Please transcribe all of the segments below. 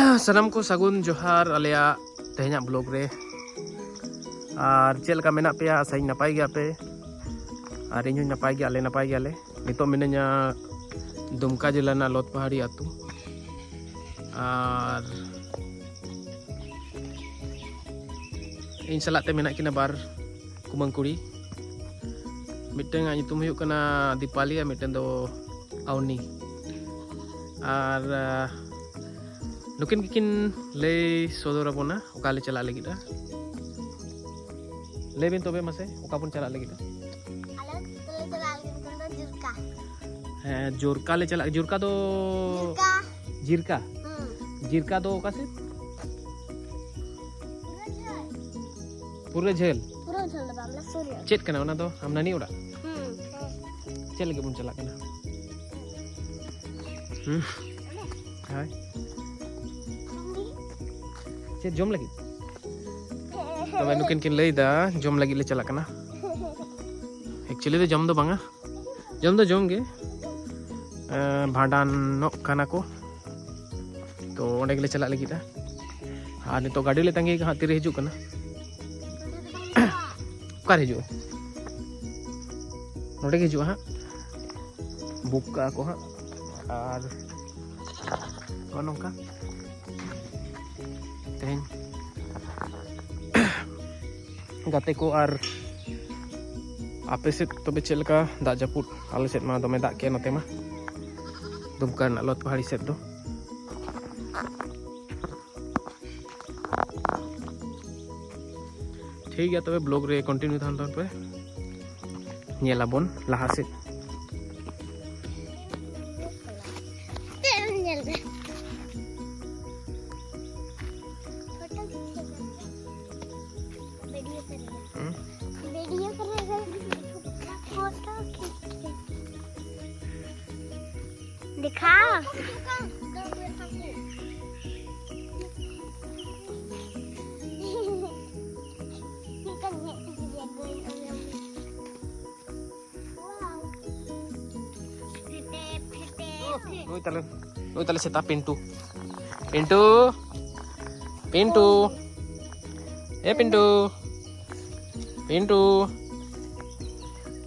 सानम को सगुन जोहार आलिया तेहना ब्लॉग रे और चेलका मेना पे आसाई नपाय गया पे और इन नपाय गया ले नितो मिनया दुमका जिला ना लोत पहाड़ी आतु और इन सलाते मेना किना बार कुमंग कुड़ी मिटन तुम हुयु कना दीपाली मिटन दो आवनी और नुकिन किन ले सदर बना ओकाले चला लगिदा ले बिन तबे मासे ओका बन चला लगिदा जोरका ले चला जोरका दो जिरका जिरका दो ओका से पूरा झेल बामला सूर्य चेत कना ओना दो हम नानी ओड़ा चल लगे बन चला कना हाय चेत जम लगी तब नुकिन किन लई दा जम लगी ले चला कना एक्चुअली तो जम दो बांगा जम गे भांडान नो खाना को तो ओंडे गेले चला लगी दा और नितो गाड़ी ले तंगे हाथ तीरे हिजू कना कार हिजू नोडे हिजू हां बुक का को हां और नौका तेहन गाते को और आपे से तबे चलका दा जपुट आले सेट मा दमे दा के नते मा दुमका ना लोत पहाड़ी सेट दो ठीक है तबे ब्लॉग रे कंटिन्यू थान पे नेला बोन लहा से दिखा Noi tali seta pintu. Pintu. Pintu. Pintu. Pintu.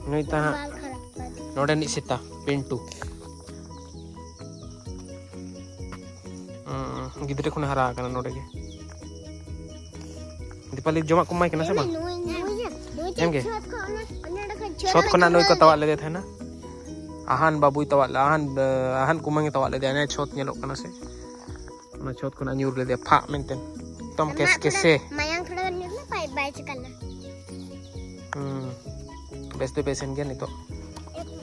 Noi ta noda ni seta pintu. Gidre khuna hara kana noda ge. Dipali joma ko mai kana sa bang? Em ge. Shot khona noi ko tawa le the na. आहान बाबू तवाल आहान कुमंगे तवाल दे ने छोट नेलो कना से ना छोट कोना near ले दे फा maintain तम कैसे मायांग थोड़ा न्यूर ना पाई बाय चकल ना बेस्ट तो पेशेंट गया नहीं तो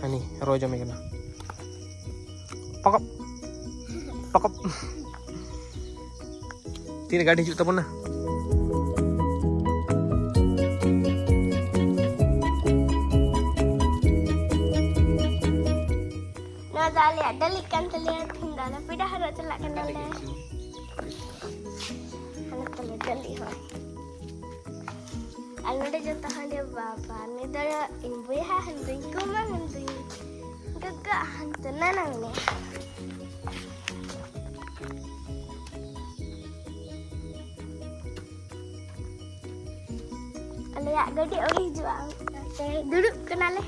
अनि रोज में कना पकप पकप तीन गाड़ी जुता बना Dali ada ikan terlihat tinggal tapi dah harus celak kena le. Anak terlihat ho. Anak dah jatuh hande bapa ni dah ibu ya hande kumang hande gagak hande nanang ni. Aliak gede orang jual. Duduk kena le.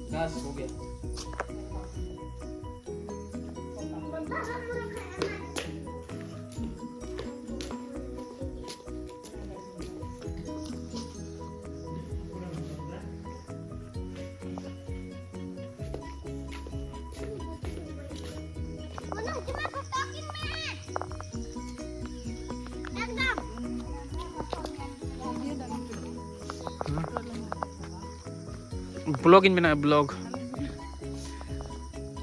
gas हो गया blog इन बना blog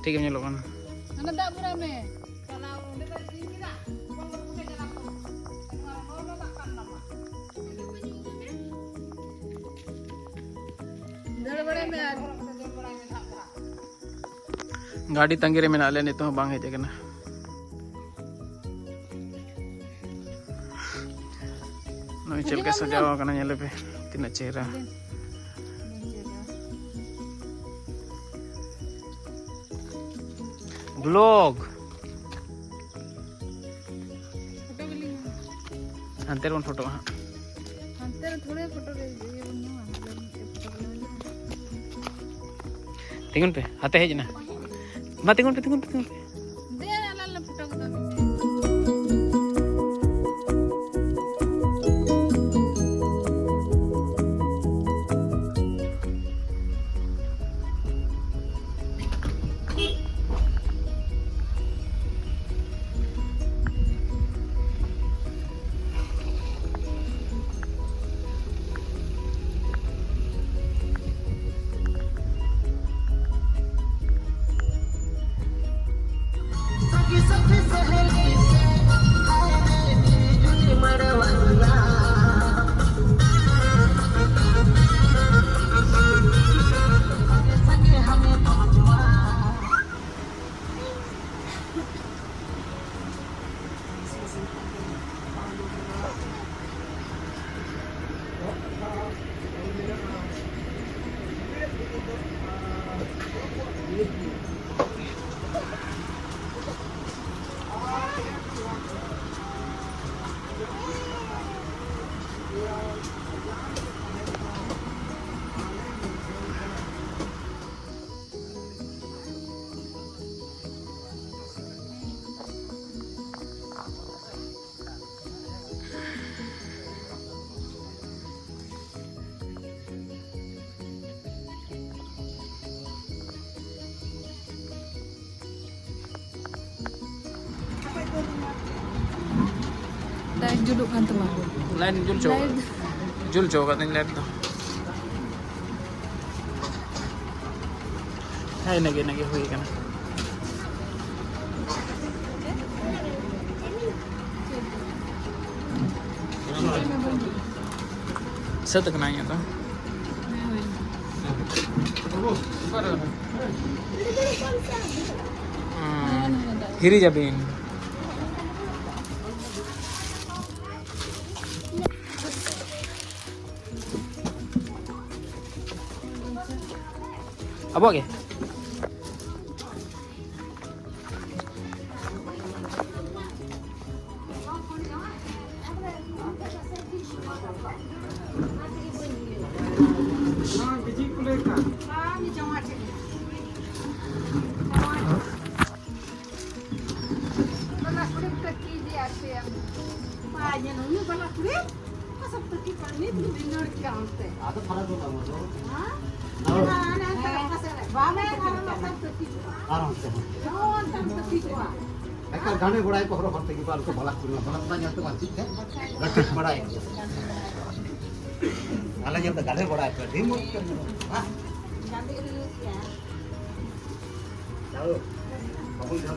ठीक है लोगन गाड़ी तंगे में नाले नहीं तो बांग है जगह चल के सजावा करना ये पे तीन चेहरा ब्लॉग अंतर वन फोटो हाँ अंतर थोड़े फोटो ले तिगुन पे आते हैं जना मा तिगुन पे दे आला फोटो को Lain duduk kan teman. Line जुल चौका नहीं लाइट तो है नगे हुई करना सत कना ये तो हिरी जबीन अब हो गया गाने बड़ाई को हरो करते की बाल को भला कुल भला पानी तो बात ठीक है गट्टी बड़ाई आला जब गाने बड़ाई पर ढीम हां जाओ बबुल जाओ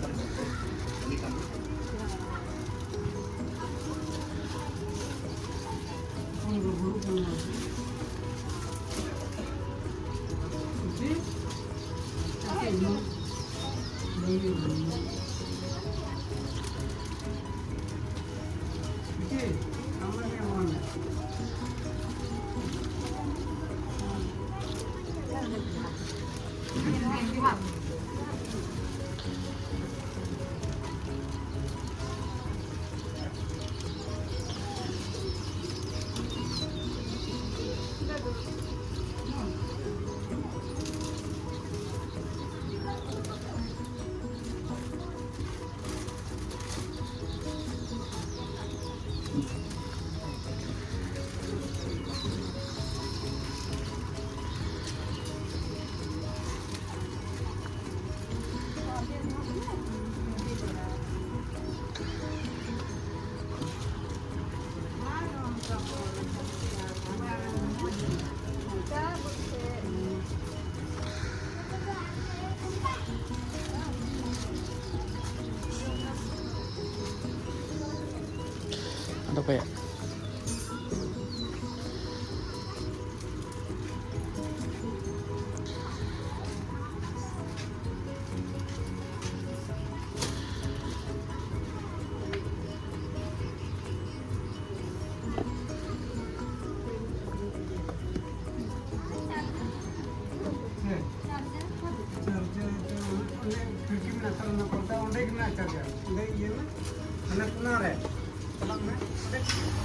ada kayak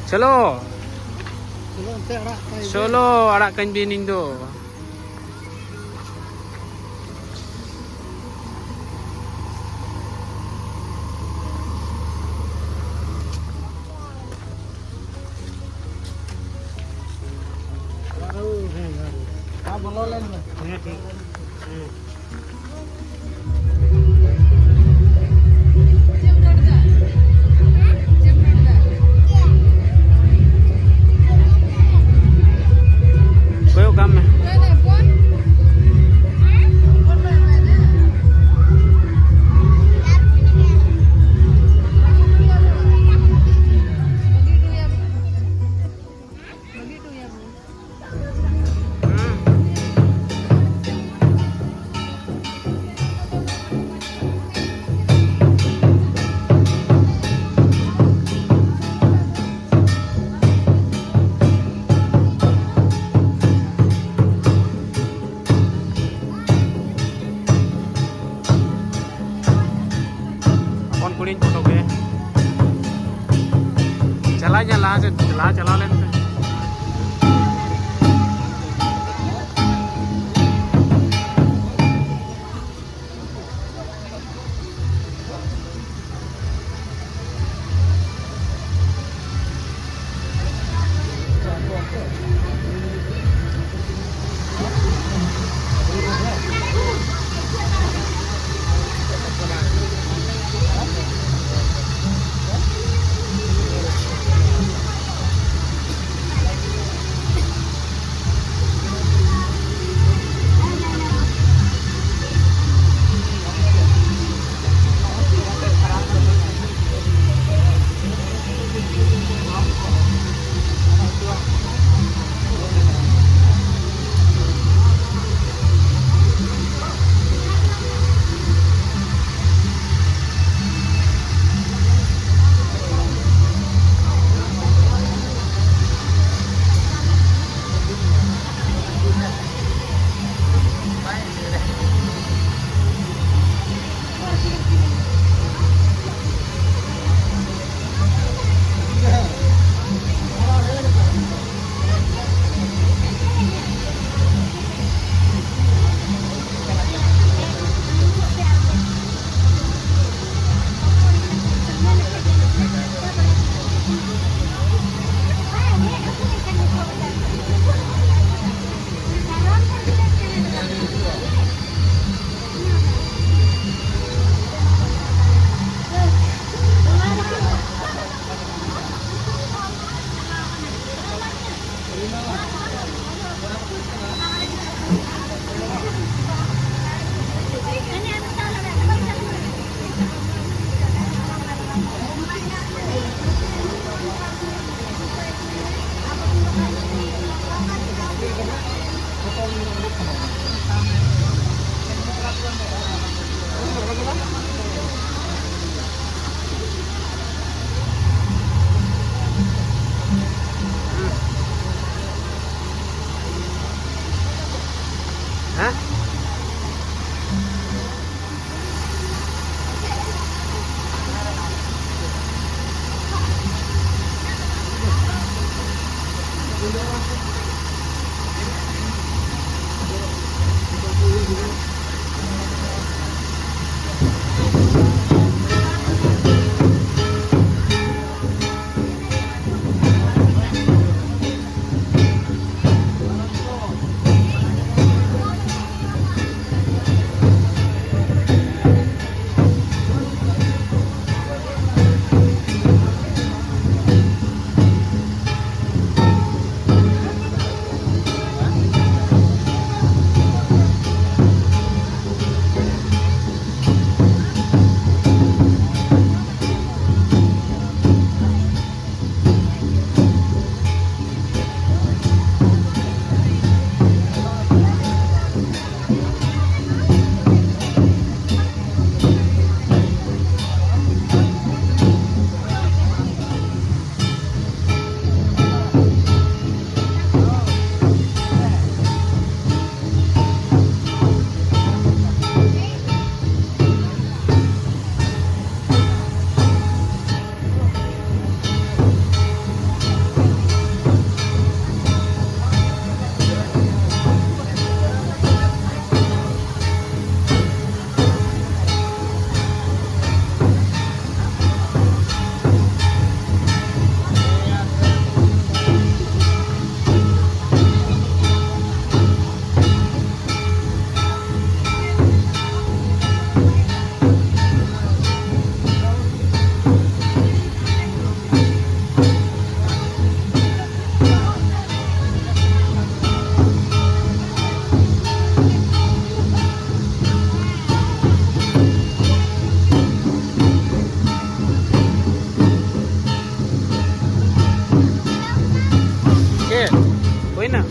चलो Kalau ente arak kai. चलो arakkan bini tu. Baru, baru. Ah, boleh len. Ya, ठीक. कोई काम में अपन कुड़ीन फोटो के चला से चला लेते Wena.